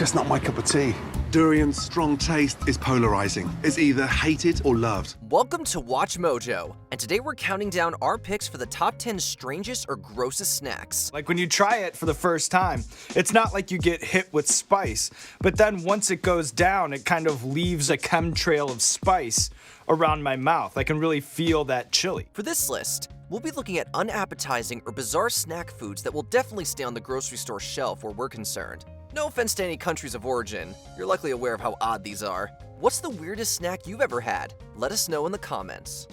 just not my cup of tea. Durian's strong taste is polarizing. It's either hated or loved. Welcome to Watch Mojo, and today we're counting down our picks for the top 10 strangest or grossest snacks. Like when you try it for the first time, it's not like you get hit with spice, but then once it goes down, it kind of leaves a chemtrail of spice around my mouth. I can really feel that chili. For this list, we'll be looking at unappetizing or bizarre snack foods that will definitely stay on the grocery store shelf where we're concerned. No offense to any countries of origin, you're likely aware of how odd these are. What's the weirdest snack you've ever had? Let us know in the comments.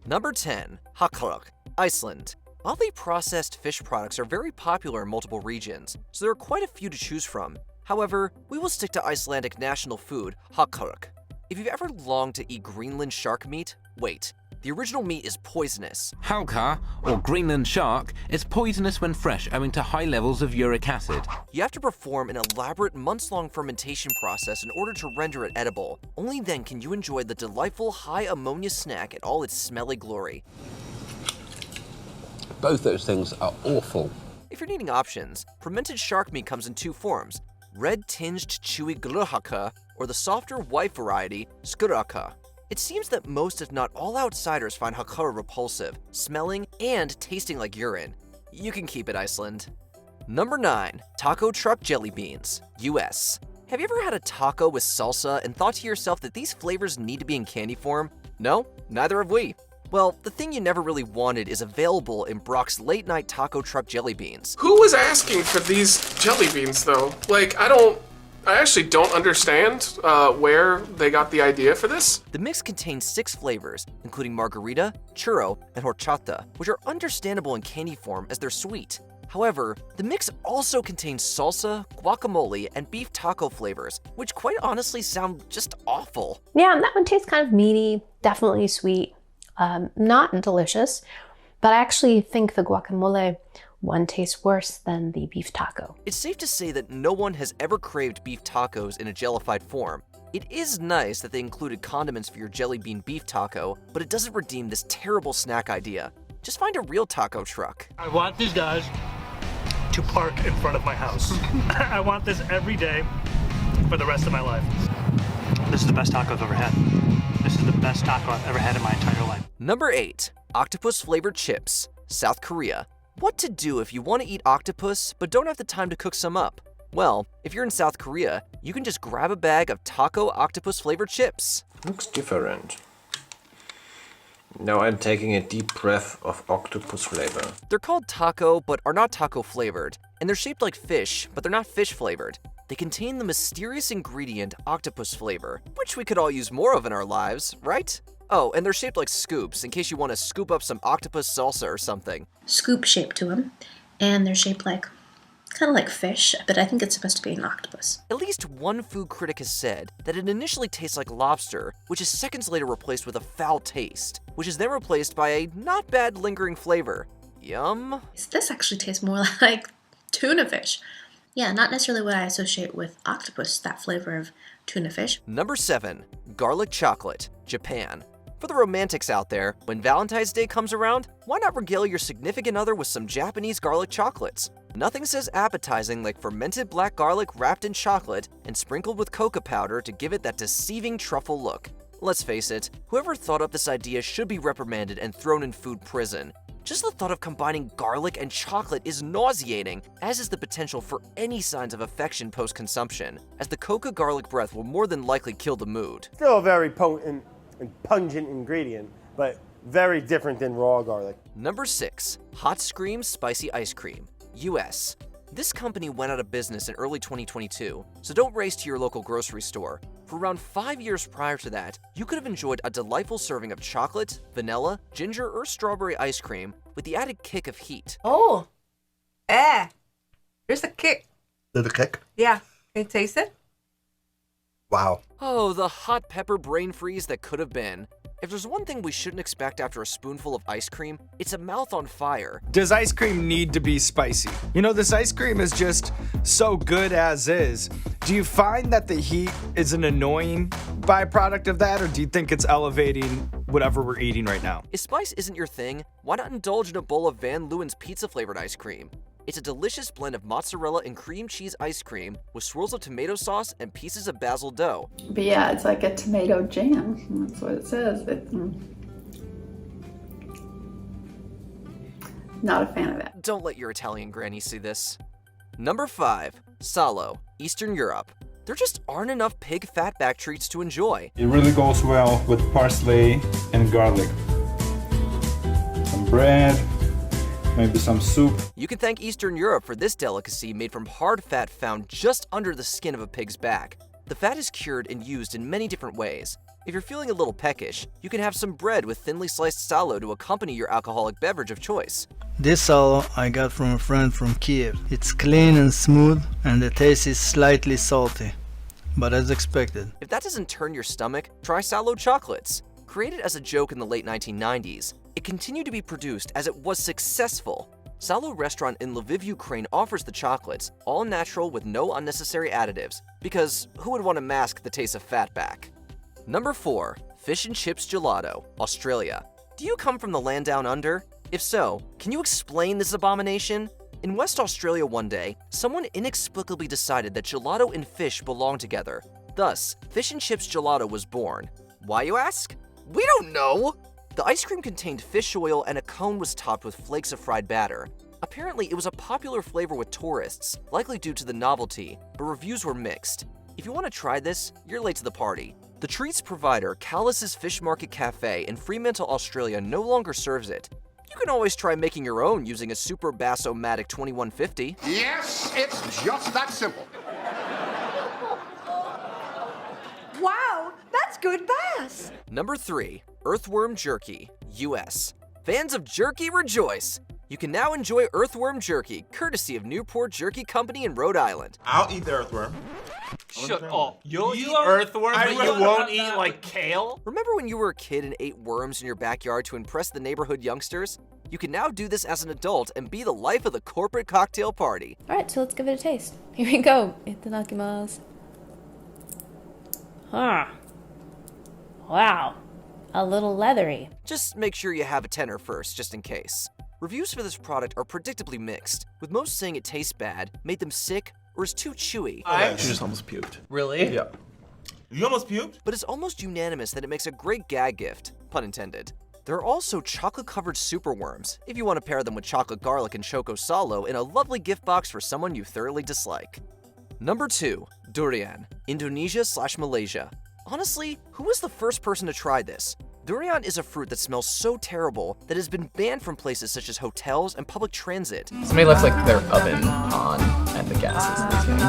Number 10. Hákarl, Iceland. Oddly processed fish products are very popular in multiple regions, so there are quite a few to choose from. However, we will stick to Icelandic national food, Hákarl. If you've ever longed to eat Greenland shark meat, wait. The original meat is poisonous. Hákarl, or Greenland shark, is poisonous when fresh owing to high levels of uric acid. You have to perform an elaborate months-long fermentation process in order to render it edible. Only then can you enjoy the delightful high ammonia snack in all its smelly glory. Both those things are awful. If you're needing options, fermented shark meat comes in two forms: red-tinged chewy grhaka or the softer white variety, skuraka. It seems that most, if not all, outsiders find Hákarl repulsive, smelling and tasting like urine. You can keep it, Iceland. Number 9. Taco Truck Jelly Beans, US. Have you ever had a taco with salsa and thought to yourself that these flavors need to be in candy form? No, neither have we. Well, the thing you never really wanted is available in Brock's Late Night Taco Truck Jelly Beans. Who was asking for these jelly beans, though? Like, I actually don't understand where they got the idea for this. The mix contains 6 flavors, including margarita, churro, and horchata, which are understandable in candy form as they're sweet. However, the mix also contains salsa, guacamole, and beef taco flavors, which quite honestly sound just awful. Yeah, that one tastes kind of meaty, definitely sweet, not delicious, but I actually think the guacamole one tastes worse than the beef taco. It's safe to say that no one has ever craved beef tacos in a jellified form. It is nice that they included condiments for your jelly bean beef taco, but it doesn't redeem this terrible snack idea. Just find a real taco truck. I want these guys to park in front of my house. I want this every day for the rest of my life. This is the best taco I've ever had. This is the best taco I've ever had in my entire life. Number 8. Octopus flavored chips, South Korea. What to do if you want to eat octopus but don't have the time to cook some up? Well, if you're in South Korea, you can just grab a bag of taco octopus flavored chips. Looks different. Now I'm taking a deep breath of octopus flavor. They're called taco but are not taco flavored, and they're shaped like fish, but they're not fish flavored. They contain the mysterious ingredient octopus flavor, which we could all use more of in our lives, right? Oh, and they're shaped like scoops, in case you want to scoop up some octopus salsa or something. Scoop shape to them, and they're shaped like, kind of like fish, but I think it's supposed to be an octopus. At least one food critic has said that it initially tastes like lobster, which is seconds later replaced with a foul taste, which is then replaced by a not bad lingering flavor. Yum. This actually tastes more like tuna fish. Yeah, not necessarily what I associate with octopus, that flavor of tuna fish. Number 7. Garlic chocolate, Japan. For the romantics out there, when Valentine's Day comes around, why not regale your significant other with some Japanese garlic chocolates? Nothing says appetizing like fermented black garlic wrapped in chocolate and sprinkled with cocoa powder to give it that deceiving truffle look. Let's face it, whoever thought up this idea should be reprimanded and thrown in food prison. Just the thought of combining garlic and chocolate is nauseating, as is the potential for any signs of affection post-consumption, as the cocoa garlic breath will more than likely kill the mood. Still a very potent and pungent ingredient, but very different than raw garlic. Number 6. Hot Scream Spicy Ice Cream, US. This company went out of business in early 2022, so don't race to your local grocery store. For around 5 years prior to that, you could have enjoyed a delightful serving of chocolate, vanilla, ginger, or strawberry ice cream with the added kick of heat. Oh, there's a kick. There's a kick? Yeah, can you taste it? Wow. Oh, the hot pepper brain freeze that could have been. If there's one thing we shouldn't expect after a spoonful of ice cream, it's a mouth on fire. Does ice cream need to be spicy? You know, this ice cream is just so good as is. Do you find that the heat is an annoying byproduct of that, or do you think it's elevating whatever we're eating right now? If spice isn't your thing, why not indulge in a bowl of Van Leeuwen's pizza-flavored ice cream? It's a delicious blend of mozzarella and cream cheese ice cream with swirls of tomato sauce and pieces of basil dough. But yeah, it's like a tomato jam. That's what it says. Not a fan of that. Don't let your Italian granny see this. Number 5. Salo, Eastern Europe. There just aren't enough pig fatback treats to enjoy. It really goes well with parsley and garlic. Some bread, maybe some soup. You can thank Eastern Europe for this delicacy made from hard fat found just under the skin of a pig's back. The fat is cured and used in many different ways. If you're feeling a little peckish, you can have some bread with thinly sliced salo to accompany your alcoholic beverage of choice. This salo I got from a friend from Kiev. It's clean and smooth, and the taste is slightly salty, but as expected. If that doesn't turn your stomach, try Salo chocolates. Created as a joke in the late 1990s, it continued to be produced as it was successful. Salo restaurant in Lviv, Ukraine offers the chocolates, all natural with no unnecessary additives, because who would want to mask the taste of fatback? Number 4. Fish and Chips Gelato, Australia. Do you come from the land down under? If so, can you explain this abomination? In West Australia one day, someone inexplicably decided that gelato and fish belong together. Thus, Fish and Chips Gelato was born. Why, you ask? We don't know! The ice cream contained fish oil and a cone was topped with flakes of fried batter. Apparently, it was a popular flavor with tourists, likely due to the novelty, but reviews were mixed. If you want to try this, you're late to the party. The treats provider Callis's Fish Market Cafe in Fremantle, Australia no longer serves it. You can always try making your own using a Super Bass-O-Matic 2150. Yes, it's just that simple. Wow, that's good bass. Number 3. Earthworm Jerky, US. Fans of jerky rejoice! You can now enjoy Earthworm Jerky, courtesy of Newport Jerky Company in Rhode Island. I'll eat the earthworm. Shut up. You'll eat earthworm, but you won't eat like kale? Remember when you were a kid and ate worms in your backyard to impress the neighborhood youngsters? You can now do this as an adult and be the life of the corporate cocktail party. Alright, so let's give it a taste. Here we go. Itadakimasu. Wow. A little leathery. Just make sure you have a tenner first, just in case. Reviews for this product are predictably mixed, with most saying it tastes bad, made them sick, or is too chewy. I just almost puked. Really? Yeah. You almost puked? But it's almost unanimous that it makes a great gag gift, pun intended. There are also chocolate-covered superworms, if you want to pair them with chocolate garlic and choco salo in a lovely gift box for someone you thoroughly dislike. Number 2. Durian, Indonesia/Malaysia. Honestly, who was the first person to try this? Durian is a fruit that smells so terrible that it has been banned from places such as hotels and public transit. Somebody left like their oven on and the gas is leaking.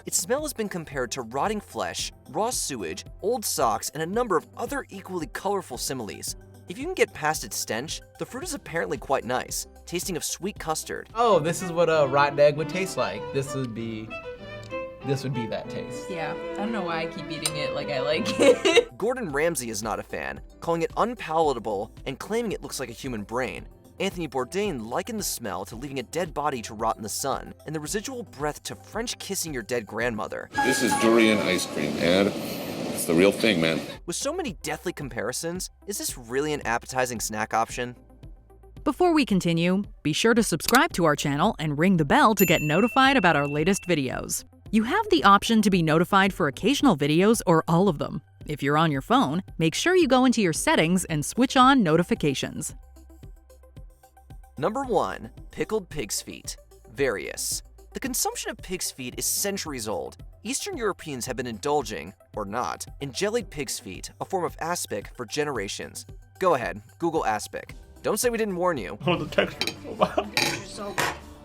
Its smell has been compared to rotting flesh, raw sewage, old socks, and a number of other equally colorful similes. If you can get past its stench, the fruit is apparently quite nice, tasting of sweet custard. Oh, this is what a rotten egg would taste like. This would be that taste. Yeah, I don't know why I keep eating it like I like it. Gordon Ramsay is not a fan, calling it unpalatable and claiming it looks like a human brain. Anthony Bourdain likened the smell to leaving a dead body to rot in the sun, and the residual breath to French kissing your dead grandmother. This is durian ice cream, and it's the real thing, man. With so many deathly comparisons, is this really an appetizing snack option? Before we continue, be sure to subscribe to our channel and ring the bell to get notified about our latest videos. You have the option to be notified for occasional videos or all of them. If you're on your phone, make sure you go into your settings and switch on notifications. Number 1. Pickled pig's feet, Various. The consumption of pig's feet is centuries old. Eastern Europeans have been indulging, or not, in jellied pig's feet, a form of aspic, for generations. Go ahead, Google aspic. Don't say we didn't warn you. Oh, the texture is so bad. So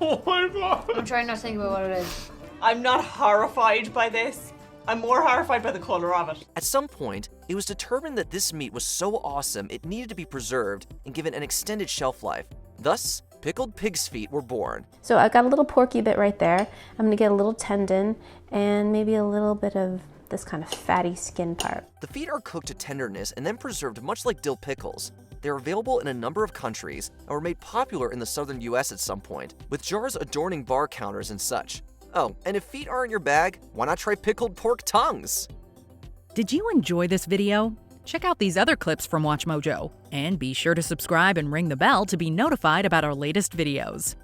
Oh my god. I'm trying not to think about what it is. I'm not horrified by this. I'm more horrified by the color of it. At some point, it was determined that this meat was so awesome it needed to be preserved and given an extended shelf life. Thus, pickled pig's feet were born. So I got a little porky bit right there. I'm gonna get a little tendon and maybe a little bit of this kind of fatty skin part. The feet are cooked to tenderness and then preserved much like dill pickles. They are available in a number of countries and were made popular in the southern US at some point, with jars adorning bar counters and such. Oh, and if feet aren't your bag, why not try pickled pork tongues? Did you enjoy this video? Check out these other clips from WatchMojo, and be sure to subscribe and ring the bell to be notified about our latest videos.